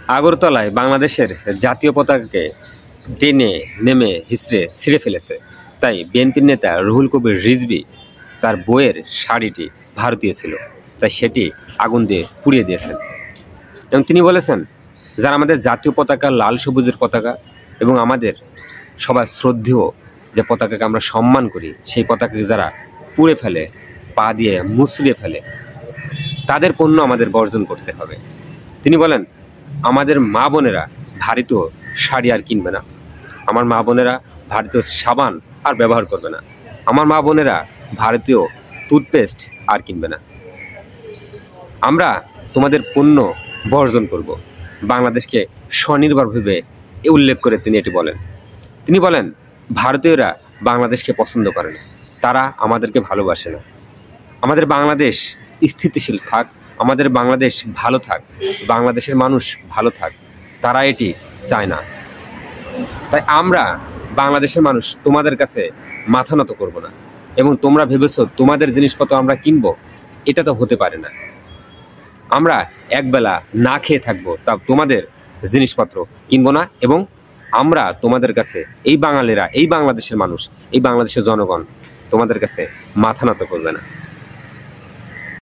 আগরতলায় বাংলাদেশের জাতীয় পতাকাকে টেনে নেমে হিসড়ে ছিঁড়ে ফেলেছে। তাই বিএনপির নেতা রুহুল কবির রিজভী তার বইয়ের শাড়িটি ভারতীয় ছিল, তাই সেটি আগুন দিয়ে পুড়িয়ে দিয়েছেন। এবং তিনি বলেছেন, যারা আমাদের জাতীয় পতাকা লাল সবুজের পতাকা এবং আমাদের সবার শ্রদ্ধেয় যে পতাকাকে আমরা সম্মান করি, সেই পতাকাকে যারা পুড়ে ফেলে, পা দিয়ে মুচড়িয়ে ফেলে, তাদের পণ্য আমাদের বর্জন করতে হবে। তিনি বলেন, আমাদের মা বোনেরা ভারতীয় শাড়ি আর কিনবে না, আমার মা বোনেরা ভারতীয় সাবান আর ব্যবহার করবে না, আমার মা বোনেরা ভারতীয় টুথপেস্ট আর কিনবে না। আমরা তোমাদের পণ্য বর্জন করব। বাংলাদেশকে স্বনির্ভর ভেবে উল্লেখ করে তিনি এটি বলেন। তিনি বলেন, ভারতীয়রা বাংলাদেশকে পছন্দ করে না, তারা আমাদেরকে ভালোবাসে না। আমাদের বাংলাদেশ স্থিতিশীল থাক, আমাদের বাংলাদেশ ভালো থাক, বাংলাদেশের মানুষ ভালো থাক, তারা এটি চায় না। তাই আমরা বাংলাদেশের মানুষ তোমাদের কাছে মাথা নত করব না। এবং তোমরা ভেবেছো তোমাদের জিনিসপত্র আমরা কিনবো, এটা তো হতে পারে না। আমরা একবেলা না খেয়ে থাকবো, তা তোমাদের জিনিসপত্র কিনবো না। এবং আমরা তোমাদের কাছে, এই বাঙালিরা, এই বাংলাদেশের মানুষ, এই বাংলাদেশের জনগণ তোমাদের কাছে মাথা নত করবে না।